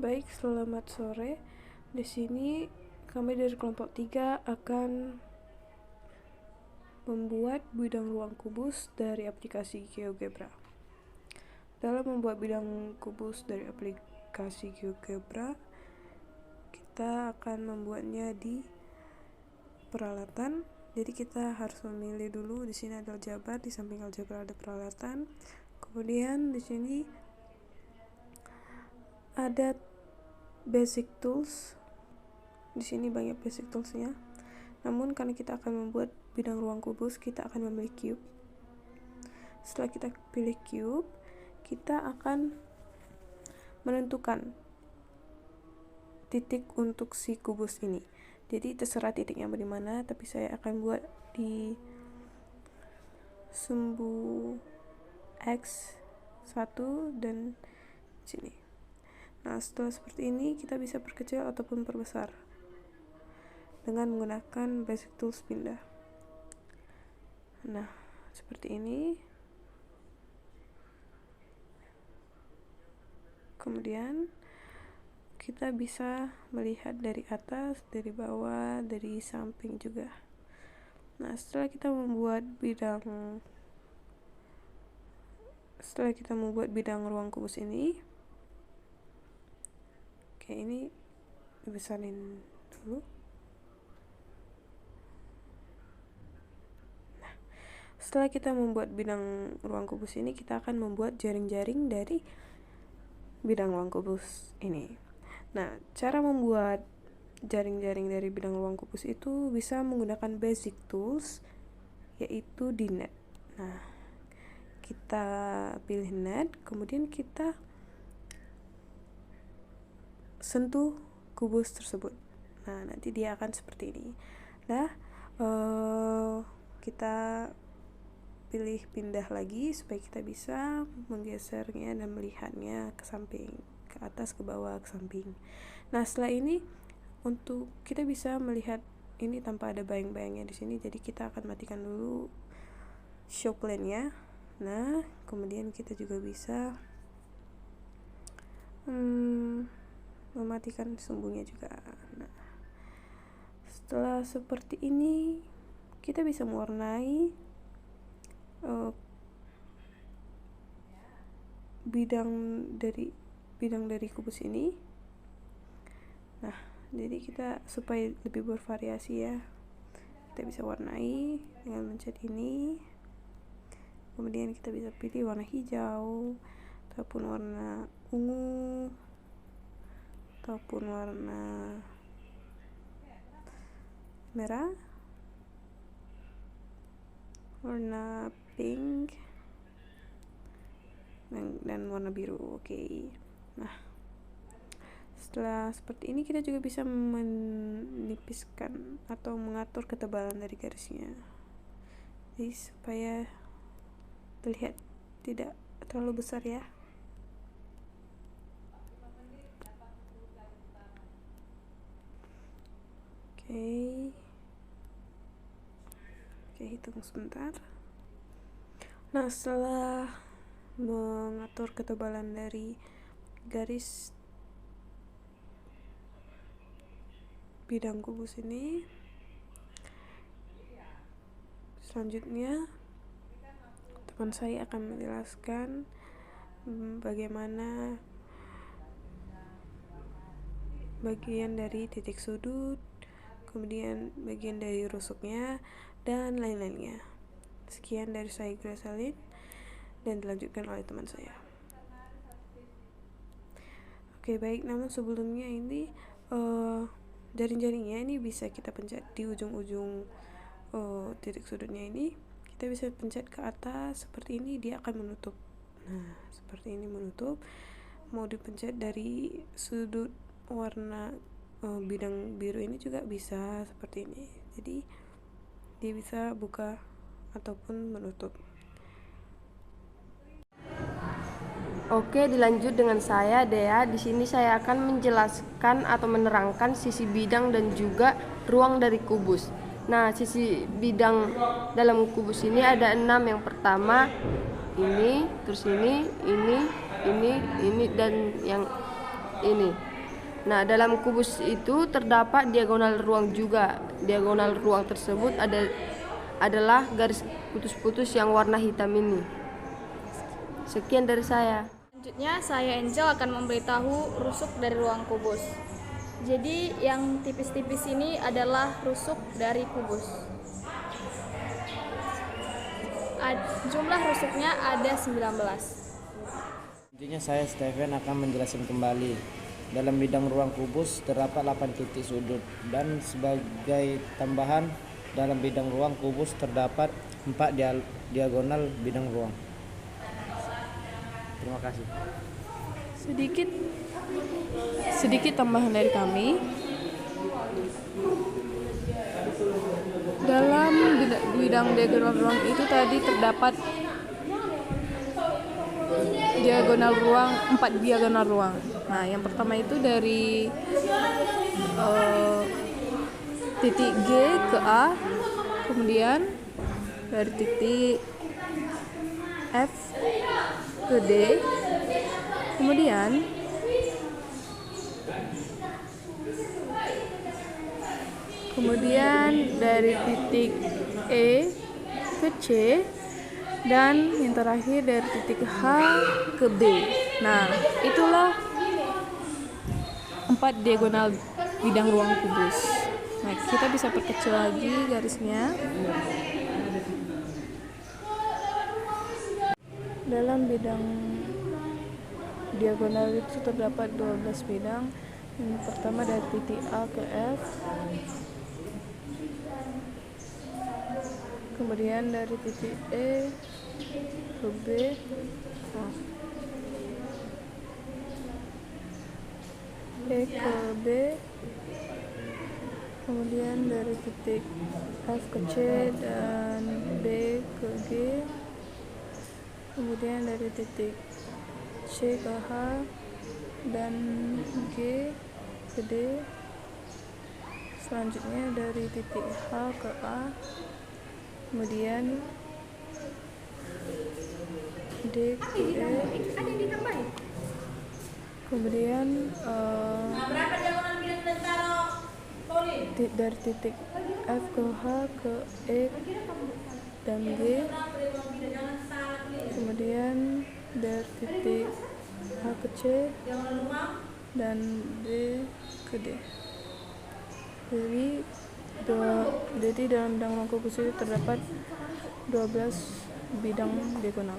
Baik, selamat sore. Di sini kami dari kelompok 3 akan membuat bidang ruang kubus dari aplikasi GeoGebra. Dalam membuat bidang kubus dari aplikasi GeoGebra, kita akan membuatnya di peralatan. Jadi kita harus memilih dulu. Di sini ada aljabar, di samping aljabar ada peralatan. Kemudian di sini ada basic tools. Di sini banyak basic toolsnya. Namun karena kita akan membuat bidang ruang kubus, kita akan memilih cube. Setelah kita pilih cube, kita akan menentukan titik untuk si kubus ini. Jadi terserah titiknya bagaimana, tapi saya akan buat di sumbu X1 dan sini. Nah, setelah seperti ini kita bisa perkecil ataupun perbesar dengan menggunakan basic tools pindah. Nah, seperti ini. Kemudian kita bisa melihat dari atas, dari bawah, dari samping juga. Nah, setelah kita membuat bidang ruang kubus ini, oke, ini dibesarin dulu. Nah, setelah kita membuat bidang ruang kubus ini, kita akan membuat jaring-jaring dari bidang ruang kubus ini. Nah, cara membuat jaring-jaring dari bidang ruang kubus itu bisa menggunakan basic tools, yaitu di net. Nah, kita pilih net, kemudian kita sentuh kubus tersebut. Nah, nanti dia akan seperti ini. Nah, kita pilih pindah lagi supaya kita bisa menggesernya dan melihatnya ke samping, ke atas, ke bawah, ke samping. Nah, setelah ini untuk kita bisa melihat ini tanpa ada bayang-bayangnya di sini, jadi kita akan matikan dulu show plane-nya. Nah, kemudian kita juga bisa mematikan sumbunya juga. Nah, setelah seperti ini kita bisa mewarnai bidang dari kubus ini. Nah, jadi kita supaya lebih bervariasi ya, kita bisa warnai dengan mencet ini. Kemudian kita bisa pilih warna hijau ataupun warna ungu ataupun warna merah, warna pink, dan warna biru. Oke. Nah, setelah seperti ini kita juga bisa menipiskan atau mengatur ketebalan dari garisnya, jadi supaya terlihat tidak terlalu besar ya. Oke, hitung sebentar. Nah, setelah mengatur ketebalan dari garis bidang kubus ini, selanjutnya teman saya akan menjelaskan bagaimana bagian dari titik sudut, kemudian bagian dari rusuknya, dan lain-lainnya. Sekian dari saya, Gracelyn, dan dilanjutkan oleh teman saya. Oke, baik. Namun sebelumnya ini jaring-jaringnya ini bisa kita pencet di ujung-ujung titik sudutnya ini. Kita bisa pencet ke atas seperti ini, dia akan menutup. Nah, seperti ini menutup. Mau dipencet dari sudut warna bidang biru ini juga bisa seperti ini. Jadi dia bisa buka ataupun menutup. Oke, dilanjut dengan saya, Dea. Di sini saya akan menjelaskan atau menerangkan sisi bidang dan juga ruang dari kubus. Nah, sisi bidang dalam kubus ini ada 6. Yang pertama ini, terus ini, dan yang ini. Nah, dalam kubus itu terdapat diagonal ruang juga. Diagonal ruang tersebut adalah garis putus-putus yang warna hitam ini. Sekian dari saya. Selanjutnya saya Angel akan memberitahu rusuk dari ruang kubus. Jadi yang tipis-tipis ini adalah rusuk dari kubus. Jumlah rusuknya ada 19. Selanjutnya saya Steven akan menjelaskan kembali. Dalam bidang ruang kubus terdapat 8 titik sudut, dan sebagai tambahan dalam bidang ruang kubus terdapat 4 diagonal bidang ruang. Terima kasih. Sedikit tambahan dari kami. Dalam bidang diagonal ruang itu tadi terdapat 4 diagonal ruang. Nah, yang pertama itu dari titik G ke A, kemudian dari titik F ke D, kemudian dari titik E ke C, dan yang terakhir dari titik H ke B. Nah, itulah 4 diagonal bidang ruang kubus. Nah, kita bisa perkecil lagi garisnya. Dalam bidang diagonal itu terdapat 12 bidang. Yang pertama dari titik A ke F, kemudian dari titik E ke B, E ke B, kemudian dari titik F ke C dan B ke G, kemudian dari titik C ke H dan G ke D, selanjutnya dari titik H ke A, kemudian D ke E, kemudian dari titik F ke H ke E dan G, kemudian dari titik H ke C dan D ke D. Jadi dalam bidang ruang kubus itu terdapat 12 bidang diagonal.